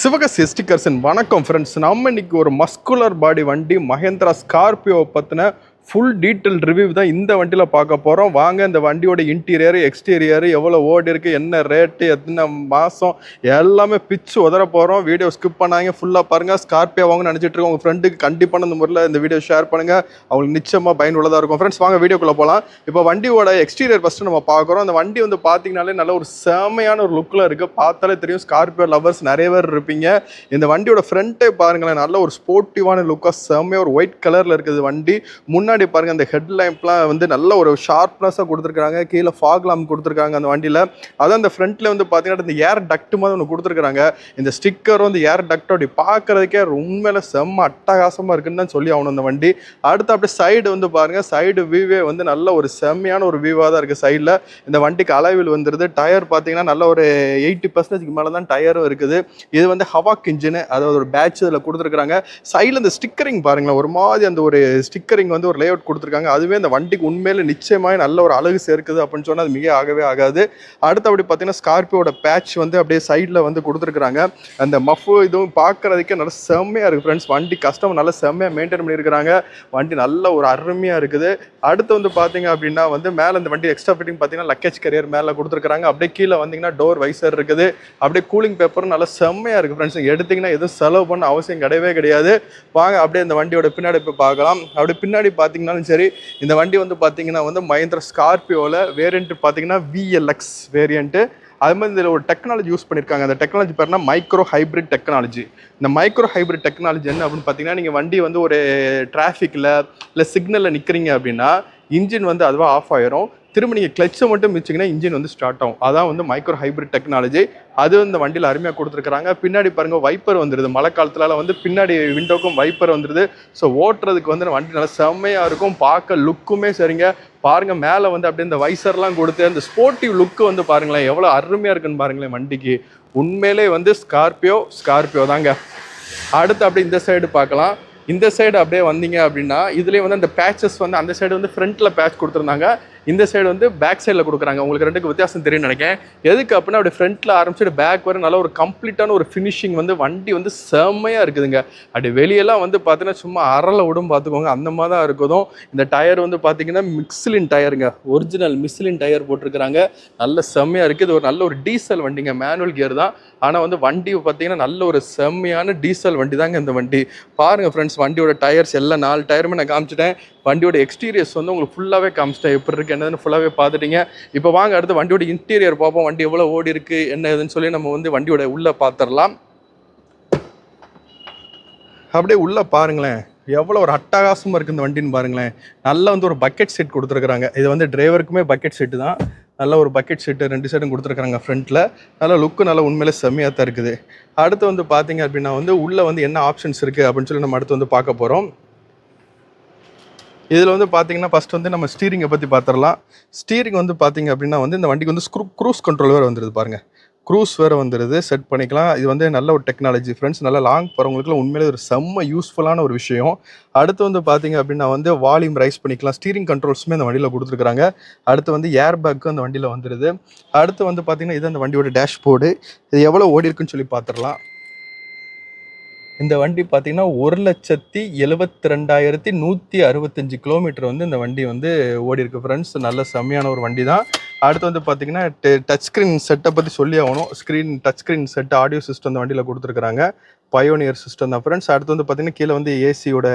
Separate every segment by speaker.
Speaker 1: சிவகாசி ஸ்டிக்கர்ஸின் வணக்கம் ஃப்ரெண்ட்ஸ். நம்ம இன்னைக்கு ஒரு மஸ்குலர் பாடி வண்டி மஹேந்திரா ஸ்கார்பியோ பற்றின ஃபுல் டீட்டெயில் ரிவ்யூ தான் இந்த வண்டியில் பார்க்க போகிறோம். வாங்க இந்த வண்டியோட இன்டீரியர் எக்ஸ்டீரியர் எவ்வளோ ஓடி இருக்குது, என்ன ரேட்டு, எத்தனை மாதம் எல்லாமே பிச்சு உதற போகிறோம். வீடியோ ஸ்கிப் பண்ணாங்க ஃபுல்லாக பாருங்கள். ஸ்கார்பியோ வாங்க நினச்சிட்டு இருக்கோம் உங்கள் ஃப்ரெண்டுக்கு கண்டிப்பான இந்த முறையில் இந்த வீடியோ ஷேர் பண்ணுங்கள், அவங்களுக்கு நிச்சயமாக பயனுள்ளதாக இருக்கும். ஃப்ரெண்ட்ஸ் வாங்க வீடியோக்குள்ளே போகலாம். இப்போ வண்டியோட எக்ஸ்டீரியர் ஃபஸ்ட்டு நம்ம பார்க்குறோம். அந்த வண்டி வந்து பார்த்தீங்கனாலே நல்ல ஒரு செமையான ஒரு லுக்கில் இருக்குது. பார்த்தாலே தெரியும் ஸ்கார்பியோ லவர்ஸ் நிறைய பேர் இருப்பீங்க. இந்த வண்டியோட ஃப்ரண்ட்டே பாருங்களேன், நல்ல ஒரு ஸ்போர்ட்டிவான லுக்காக செம்மையாக ஒரு ஒயிட் கலரில் இருக்குது வண்டி. முன்னாடி பாருங்க அந்த ஹெட் லைம்ப்லாம் வந்து நல்ல ஒரு ஷார்ப்னஸாக கொடுத்துருக்காங்க. கீழே ஃபாக் லாம்ப் கொடுத்துருக்காங்க அந்த வண்டியில். அதான் அந்த ஃப்ரண்ட்டில் வந்து பார்த்தீங்கன்னா இந்த ஏர் டக்ட் மாதிரி ஒன்று கொடுத்துருக்காங்க. இந்த ஸ்டிக்கரும் இந்த ஏர் டக்ட் அப்படி பார்க்கறதுக்கே உண்மையில செம்ம அட்டகாசமாக இருக்குன்னு தான் சொல்லி ஆகணும் அந்த வண்டி. அடுத்து அப்படியே சைடு வந்து பாருங்கள், சைடு வியூவே வந்து நல்ல ஒரு செம்மையான ஒரு வியூவாக தான் இருக்குது. சைடில் இந்த வண்டிக்கு அலைவில் வந்துடுது. டயர் பார்த்தீங்கன்னா நல்ல ஒரு 80% மேலே தான் டயரும் இருக்குது. இது வந்து ஹவாக் இன்ஜின், அதாவது ஒரு பேட்ச் இதில் கொடுத்துருக்காங்க. சைடில் இந்த ஸ்டிக்கரிங் பாருங்களேன், ஒரு மாதிரி அந்த ஒரு ஸ்டிக்கரிங் வந்து ஒரு லேஅவுட் கொடுத்துருக்காங்க. அதுவே இந்த வண்டிக்கு உண்மையில நிச்சயமாக நல்ல ஒரு அழகு சேர்க்குது அப்படின்னு சொன்னால் அது மிக ஆகவே ஆகாது. அடுத்து அப்படி பார்த்தீங்கன்னா ஸ்கார்பியோட பேட்ச் வந்து அப்படியே சைடில் வந்து கொடுத்துருக்காங்க. அந்த மஃப் இதுவும் பார்க்குறதுக்கே நல்ல செம்மையாக இருக்குது ஃப்ரெண்ட்ஸ். வண்டி கஸ்டமர் நல்லா செம்மையாக மெயின்டைன் பண்ணியிருக்கிறாங்க. வண்டி நல்ல ஒரு அருமையாக இருக்குது. அடுத்து வந்து பார்த்தீங்க அப்படின்னா வந்து மேலே இந்த வண்டி எக்ஸ்ட்ரா ஃபிட்டிங் பார்த்தீங்கன்னா லக்கேஜ் கேரியர் மேலே கொடுத்துருக்காங்க. அப்படியே கீழே வந்தீங்கன்னா டோர் வைசர் இருக்குது. அப்படியே கூலிங் பேப்பரும் நல்லா செம்மையாக இருக்குது ஃப்ரெண்ட்ஸ். எடுத்திங்கன்னா எதுவும் செலவு பண்ண அவசியம் கிடையவே கிடையாது. வாங்க அப்படியே இந்த வண்டியோட பின்னாடி போய் பார்க்கலாம். அப்படியே பின்னாடி பார்த்தீங்கன்னாலும் சரி, இந்த வண்டி வந்து பார்த்தீங்கன்னா வந்து மஹேந்திரா ஸ்கார்பியோவில் வேரியண்ட் பார்த்தீங்கன்னா VLX வேரியண்ட்டு. அது மாதிரி இதில் ஒரு டெக்னாலஜி யூஸ் பண்ணியிருக்காங்க. அந்த டெக்னாலஜி பேர்னா மைக்ரோ ஹைப்ரிட் டெக்னாலஜி. இந்த மைக்ரோ ஹைப்ரிட் டெக்னாலஜி என்ன அப்படின்னு பார்த்தீங்கன்னா, நீங்கள் வண்டி வந்து ஒரு டிராஃபிக்கில் இல்லை சிக்னலில் நிற்கிறீங்க அப்படின்னா இன்ஜின் வந்து அதுவாக ஆஃப் ஆயிரும். திரும்ப நீங்கள் கிளச்சை மட்டும் மிச்சிங்கன்னா இன்ஜின் வந்து ஸ்டார்ட் ஆகும். அதான் வந்து மைக்ரோ ஹைப்ரிட் டெக்னாலஜி. அது இந்த வண்டியில் அருமையாக கொடுத்துருக்காங்க. பின்னாடி பாருங்கள் வைப்பர் வந்துடுது. மழை காலத்துலால வந்து பின்னாடி விண்டோக்கும் வைப்பர் வந்துடுது. ஸோ ஓட்டுறதுக்கு வந்து வண்டி நல்லா செம்மையாக இருக்கும். பார்க்க லுக்குமே சரிங்க. பாருங்கள் மேலே வந்து அப்படியே இந்த வைசர்லாம் கொடுத்து அந்த ஸ்போர்ட்டிவ் லுக்கு வந்து பாருங்களேன் எவ்வளோ அருமையாக இருக்குன்னு பாருங்களேன் வண்டிக்கு. உண்மையிலே வந்து ஸ்கார்பியோ தாங்க. அடுத்து அப்படியே இந்த சைடு பார்க்கலாம். இந்த சைடு அப்படியே வந்தீங்க அப்படின்னா இதுலேயே வந்து அந்த பேச்சஸ் வந்து அந்த சைடு வந்து ஃப்ரண்ட்டில் பேட்ச் கொடுத்துருந்தாங்க, இந்த சைடு வந்து பேக் சைடில் கொடுக்குறாங்க. உங்களுக்கு ரெண்டுக்கு வித்தியாசம் தெரியும்னு நினைக்கிறேன். எதுக்கு அப்படின்னா அப்படி ஃப்ரண்ட்டில் ஆரம்பிச்சுட்டு பேக் வர நல்ல ஒரு கம்ப்ளீட்டான ஒரு ஃபினிஷிங் வந்து வண்டி வந்து செம்மையாக இருக்குதுங்க. அப்படி வெளியெல்லாம் வந்து பார்த்தீங்கன்னா சும்மா அரலை விடும் பார்த்துக்கோங்க, அந்த மாதிரி தான் இருக்குதும். இந்த டயர் வந்து பார்த்தீங்கன்னா மிக்ஸ்லின் டயருங்க, ஒரிஜினல் மிஸ்லின் டயர் போட்டிருக்கிறாங்க. நல்ல செம்மையாக இருக்குது. இது ஒரு நல்ல ஒரு டீசல் வண்டிங்க, மேனுவல் கியர் தான். ஆனால் வந்து வண்டி பார்த்தீங்கன்னா நல்ல ஒரு செம்மையான டீசல் வண்டி தாங்க இந்த வண்டி. பாருங்கள் ஃப்ரெண்ட்ஸ், வண்டியோட டயர்ஸ் எல்லாம் 4 டயருமே நான் காமிச்சிட்டேன். வண்டியோட எக்ஸ்டீரியர்ஸ் வந்து உங்களுக்கு ஃபுல்லாகவே காமிச்சிட்டேன். எப்படி இருக்குது என்னதுன்னு ஃபுல்லாகவே பார்த்துட்டீங்க. இப்போ வாங்க அடுத்து வண்டியோட இன்டீரியர் பார்ப்போம். வண்டி எவ்வளோ ஓடி இருக்குது என்ன ஏதுன்னு சொல்லி நம்ம வந்து வண்டியோட உள்ளே பார்த்துடலாம். அப்படியே உள்ளே பாருங்களேன் எவ்வளோ ஒரு அட்டகாசமாக இருக்குது இந்த வண்டின்னு பாருங்களேன். நல்லா வந்து ஒரு பக்கெட் சீட் கொடுத்துருக்குறாங்க. இது வந்து டிரைவருக்குமே பக்கெட் சீட்டு தான். நல்ல ஒரு பக்கெட் சீட்டு 2 சைடும் கொடுத்துருக்காங்க ஃப்ரண்ட்டில். நல்லா லுக்கு நல்லா உண்மையிலே செம்மையாக தான் இருக்குது. அடுத்து வந்து பார்த்தீங்க அப்படின்னா வந்து உள்ளே வந்து என்ன ஆப்ஷன்ஸ் இருக்குது அப்படின்னு சொல்லி நம்ம அடுத்து வந்து பார்க்க போகிறோம். இதில் வந்து பார்த்தீங்கன்னா ஃபஸ்ட் வந்து நம்ம ஸ்டீரிங்கை பற்றி பார்த்துடலாம். ஸ்டீரிங் வந்து பார்த்தீங்க அப்படின்னா வந்து இந்த வண்டிக்கு வந்து க்ரூஸ் கண்ட்ரோல் வேறு வந்துடுது பாருங்கள். க்ரூஸ் வேறு வந்துடுது, செட் பண்ணிக்கலாம். இது வந்து நல்ல ஒரு டெக்னாலஜி ஃப்ரெண்ட்ஸ். நல்லா லாங் போகிறவங்களுக்குலாம் உண்மையிலே ஒரு செம்ம யூஸ்ஃபுல்லான ஒரு விஷயம். அடுத்து வந்து பார்த்தீங்க அப்படின்னா வந்து வால்யூம் ரைஸ் பண்ணிக்கலாம். ஸ்டீரிங் கண்ட்ரோல்ஸுமே அந்த வண்டியில் கொடுத்துருக்காங்க. அடுத்து வந்து ஏர் பேக்கும் அந்த வண்டியில் வந்துடுது. அடுத்து வந்து பார்த்தீங்கன்னா இது அந்த வண்டியோட டேஷ்போர்டு. இது எவ்வளோ ஓடி இருக்குன்னு சொல்லி பார்த்துடலாம். இந்த வண்டி பார்த்தீங்கன்னா 1,72,165 கிலோமீட்டர் வந்து இந்த வண்டி வந்து ஓடி இருக்கு ஃப்ரெண்ட்ஸ். நல்ல செம்மையான ஒரு வண்டி தான். அடுத்து வந்து பார்த்தீங்கன்னா டச் ஸ்க்ரீன் செட்டை பற்றி சொல்லி ஆகணும். Touch screen set audio system இந்த வண்டியில் கொடுத்துருக்காங்க. பயோனியர் சிஸ்டம் தான் ஃப்ரெண்ட்ஸ். அடுத்து வந்து பார்த்தீங்கன்னா கீழே வந்து ஏசியோட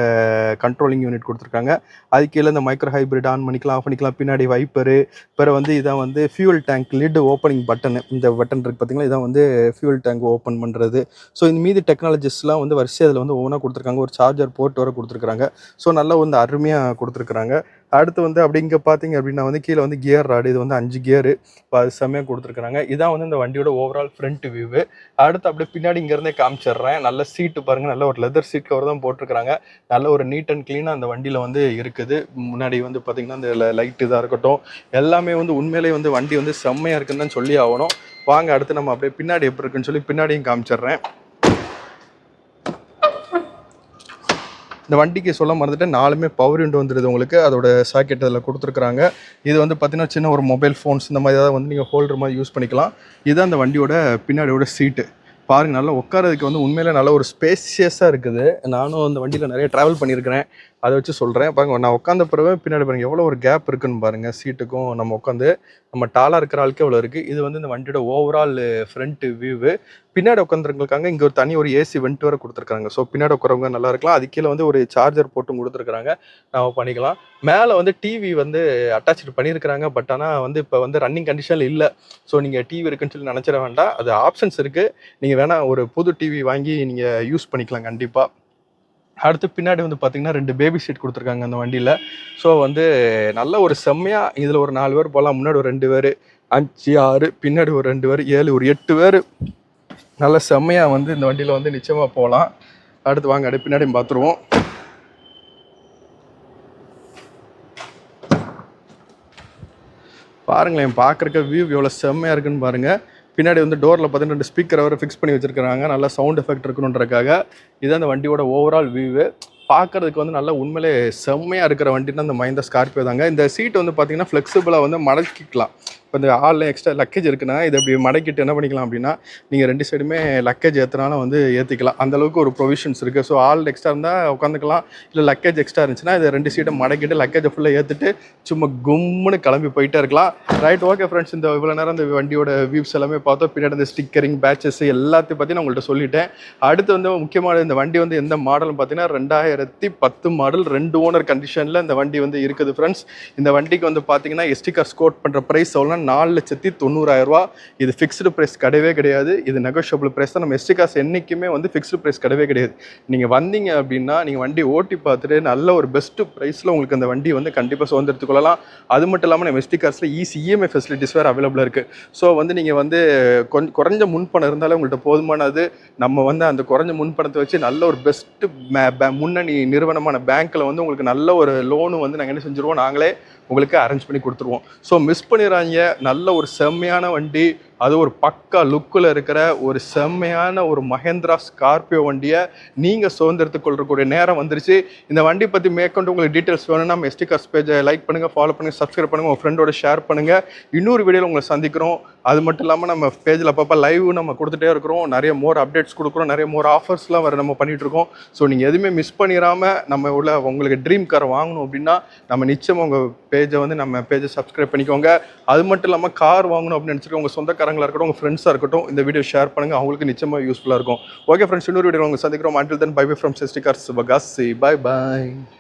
Speaker 1: கண்ட்ரோலிங் யூனிட் கொடுத்துருக்காங்க. அது கீழே இந்த மைக்ரோ ஹைப்ரிட் ஆன் பண்ணிக்கலாம், ஆஃப் பண்ணிக்கலாம். பின்னாடி வைப்பரு. பிறகு வந்து இதான் வந்து fuel tank lid opening button. இந்த பட்டன் இருக்குது பார்த்தீங்களா, இதான் வந்து ஃபியூல் டேங்க் ஓப்பன் பண்ணுறது. ஸோ இந்த மீதி டெக்னாலஜிஸ்லாம் வந்து வரிசை அதில் வந்து ஒவ்வொன்றா கொடுத்துருக்காங்க. ஒரு சார்ஜர் போர்ட் வர கொடுத்துருக்காங்க. ஸோ நல்லா வந்து அருமையாக கொடுத்துருக்குறாங்க. அடுத்து வந்து அப்படி இங்கே பார்த்தீங்க அப்படின்னா வந்து கீழே வந்து கியர் ராடு. இது வந்து 5 கியரு. இப்போ அது செம்மையாக கொடுத்துருக்குறாங்க. இதான் வந்து இந்த வண்டியோட ஓவரால் ஃப்ரண்ட் வியூவு. அடுத்து அப்படியே பின்னாடி இங்கேருந்தே காமிச்சிடுறேன். நல்ல சீட்டு பாருங்கள், நல்ல ஒரு லெதர் சீட் கவர் தான் போட்டிருக்கிறாங்க. நல்ல ஒரு நீட் அண்ட் க்ளீனாக அந்த வண்டியில் வந்து இருக்குது. முன்னாடி வந்து பார்த்திங்கன்னா இந்த லைட் இதாக இருக்கட்டும் எல்லாமே வந்து உண்மையிலே வந்து வண்டி வந்து செம்மையாக இருக்குன்னு தான் சொல்லி ஆகணும். வாங்க அடுத்து நம்ம அப்படியே பின்னாடி எப்படி இருக்குன்னு சொல்லி பின்னாடியும் காமிச்சிடுறேன். இந்த வண்டிக்கு சொல்ல மறந்துட்டேன், 4மே பவர் விண்டோ வந்துடுது உங்களுக்கு. அதோட சாக்கெட் அதில் கொடுத்துருக்குறாங்க. இது வந்து பார்த்தீங்கன்னா சின்ன ஒரு மொபைல் ஃபோன்ஸ் இந்த மாதிரி ஏதாவது வந்து நீங்கள் ஹோல்டர் மாதிரி யூஸ் பண்ணிக்கலாம். இதுதான் அந்த வண்டியோட பின்னாடியோட சீட்டு. பாருங்க, நல்லா உட்காரதுக்கு வந்து உண்மையிலே நல்ல ஒரு ஸ்பேசியஸாக இருக்குது. நானும் அந்த வண்டியில் நிறைய ட்ராவல் பண்ணியிருக்கிறேன், அதை வச்சு சொல்கிறேன். பாருங்க, நான் உட்காந்த பிறகு பின்னாடி பாருங்கள் எவ்வளோ ஒரு கேப் இருக்குன்னு பாருங்கள். சீட்டுக்கும் நம்ம உட்காந்து நம்ம டாலாக இருக்கிற ஆளுக்கே எவ்வளோ இருக்குது. இது வந்து இந்த வண்டியோட ஓவரால் ஃப்ரண்ட் வியூவு. பின்னாடி உட்காந்துருக்காங்க, இங்கே ஒரு தனி ஒரு ஏசி வெண்ட் வேறு கொடுத்துருக்காங்க. ஸோ பின்னாடி உட்காரவங்க நல்லா இருக்கலாம். அது கீழே வந்து ஒரு சார்ஜர் போட்டும் கொடுத்துருக்குறாங்க, நம்ம பண்ணிக்கலாம். மேலே வந்து டிவி வந்து அட்டாச்சு பண்ணியிருக்கிறாங்க. பட் ஆனால் வந்து இப்போ வந்து ரன்னிங் கண்டிஷனில் இல்லை. ஸோ நீங்கள் டிவி இருக்குன்னு சொல்லி நினச்சிட வேண்டாம், அது ஆப்ஷன்ஸ் இருக்குது. நீங்கள் வேணால் ஒரு புது டிவி வாங்கி நீங்கள் யூஸ் பண்ணிக்கலாம் கண்டிப்பாக. அடுத்து பின்னாடி வந்து பார்த்தீங்கன்னா 2 பேபி சீட் கொடுத்துருக்காங்க அந்த வண்டியில். ஸோ வந்து நல்ல ஒரு செம்மையாக இதில் ஒரு 4 பேர் போகலாம். முன்னாடி ஒரு 2 பேர், 5 6, பின்னாடி ஒரு 2 பேர், 7 ஒரு 8 பேர் நல்ல செம்மையாக வந்து இந்த வண்டியில் வந்து நிச்சயமாக போகலாம். அடுத்து வாங்க அப்படியே பின்னாடியும் பார்த்துருவோம். பாருங்களேன், பார்க்குறக்க வியூ எவ்வளோ செம்மையாக இருக்குன்னு பாருங்கள். பின்னாடி வந்து டோரில் பார்த்தீங்கன்னா 2 ஸ்பீக்கரை வர ஃபிக்ஸ் பண்ணி வச்சுருக்காங்க, நல்லா சவுண்ட் எஃபெக்ட் இருக்கணுன்றக்காக. இதுதான் அந்த வண்டியோட ஓவரால் வியூவு. பார்க்குறதுக்கு வந்து நல்லா உண்மையிலே செம்மையாக இருக்கிற வண்டினா இந்த மஹிந்திரா ஸ்கார்பியோ தாங்க. இந்த சீட் வந்து பார்த்தீங்கன்னா ஃப்ளெக்சிபிளாக வந்து மடக்கிக்கலாம். இப்போ இந்த ஹாலில் எக்ஸ்ட்ரா லக்கேஜ் இருக்குன்னா இதை இப்படி மடக்கிட்டு என்ன பண்ணிக்கலாம் அப்படின்னா, நீங்கள் 2 சைடுமே லக்கேஜ் ஏற்றினாலும் வந்து ஏற்றிக்கலாம். அந்தளவுக்கு ஒரு ப்ரொவிஷன்ஸ் இருக்குது. ஸோ ஹால் எக்ஸ்ட்ரா இருந்தால் உட்காந்துக்கலாம், இல்லை லக்கேஜ் எக்ஸ்ட்ரா இருந்துச்சுன்னா இதை 2 சீட்டை மடக்கிட்டு லக்கேஜை ஃபுல்லாக ஏற்றிட்டு சும்மா கும்முன்னு கிளம்பி போயிட்டே இருக்கலாம். ரைட், ஓகே ஃப்ரெண்ட்ஸ், இந்த இவ்வளோ நேரம் இந்த வண்டியோட வியூஸ் எல்லாமே பார்த்தோம். பின்னாடி இந்த ஸ்டிக்கரிங் பேட்சஸ் எல்லாத்தையும் பற்றி நான் உங்கள்கிட்ட சொல்லிட்டேன். அடுத்து வந்து முக்கியமான இந்த வண்டி வந்து எந்த மாடல்னு பார்த்தீங்கன்னா 2010 மாடல், 2 ஓனர் கண்டிஷனில் இந்த வண்டி வந்து இருக்குது ஃப்ரெண்ட்ஸ். இந்த வண்டிக்கு வந்து பார்த்தீங்கன்னா எஸ்டி கார்டு ஸ்கோட் பண்ணுற ப்ரைஸ் எவ்வளோ 4,90,000. இது ஃபிக்ஸ்டு ப்ரைஸ் கிடையவே கிடையாது, இது நெகோஷியபிள் ப்ரைஸ் தான். நம்ம எஸ்டி காசு என்றைக்குமே வந்து ஃபிக்ஸ்டு ப்ரைஸ் கிடையவே கிடையாது. நீங்கள் வந்தீங்க அப்படின்னா நீங்கள் வண்டி ஓட்டி பார்த்துட்டு நல்ல ஒரு பெஸ்ட்டு ப்ரைஸில் உங்களுக்கு அந்த வண்டி வந்து கண்டிப்பாக சுதந்திரத்துக் கொள்ளலாம். அது மட்டும் இல்லாமல் நம்ம எஸ்டி காசில் இஎம்ஐ ஃபெசிலிட்டிஸ் வேறு அவைலபிளாக இருக்குது. ஸோ வந்து நீங்கள் வந்து குறைஞ்ச முன்பணம் இருந்தாலே உங்கள்கிட்ட போதுமானது. நம்ம வந்து அந்த குறைஞ்ச முன்பணத்தை வச்சு நல்ல ஒரு பெஸ்ட்டு முன்னணி நிறுவனமான பேங்க்கில் வந்து உங்களுக்கு நல்ல ஒரு லோனு வந்து நாங்கள் என்ன செஞ்சுருவோம், நாங்களே உங்களுக்கு அரேஞ்ச் பண்ணி கொடுத்துருவோம். ஸோ மிஸ் பண்ணிடுறாங்க, நல்ல ஒரு செம்மையான வண்டி, அது ஒரு பக்கா லுக்கில் இருக்கிற ஒரு செம்மையான ஒரு மஹிந்திரா ஸ்கார்பியோ வண்டியை நீங்கள் சுதந்திரத்துக்கு கொள்ளக்கூடிய நேரம் வந்துருச்சு. இந்த வண்டி பற்றி மேற்கொண்டு உங்களுக்கு டீட்டெயில்ஸ் வேணும்னா நம்ம எஸ்டி கார்ஸ் பேஜை லைக் பண்ணுங்கள், ஃபாலோ பண்ணுங்கள், சப்ஸ்கிரைப் பண்ணுங்கள், உங்கள் ஃப்ரெண்டோட ஷேர் பண்ணுங்கள். இன்னொரு வீடியோவில் உங்களை சந்திக்கிறோம். அது மட்டும் இல்லாமல் நம்ம பேஜில் அப்பப்போ லைவ் நம்ம கொடுத்துட்டே இருக்கிறோம், நிறைய மோர் அப்டேட்ஸ் கொடுக்குறோம், நிறைய மோர் ஆஃபர்ஸ்லாம் வர நம்ம பண்ணிகிட்ருக்கோம். ஸோ நீங்கள் எதுவுமே மிஸ் பண்ணிடாமல் நம்ம உள்ள உங்களுக்கு ட்ரீம் கார் வாங்கணும் அப்படின்னா நம்ம நிச்சயமாக உங்கள் பேஜை வந்து நம்ம பேஜை சப்ஸ்கிரைப் பண்ணிக்கோங்க. அது மட்டும் இல்லாமல் கார் வாங்கணும் அப்படின்னு நினச்சிட்டு உங்கள் சொந்தக்காரங்களாக இருக்கட்டும், உங்கள் ஃப்ரெண்ட்ஸாக இருக்கட்டும், இந்த வீடியோ ஷேர் பண்ணுங்கள், அவங்களுக்கு நிச்சயமாக யூஸ்ஃபுல்லாக இருக்கும். ஓகே ஃப்ரெண்ட்ஸ், இன்னொரு வீடியோ உங்களை சந்திக்கிறோம். Until then, bye bye from ST Cars Bagasi. Bye bye.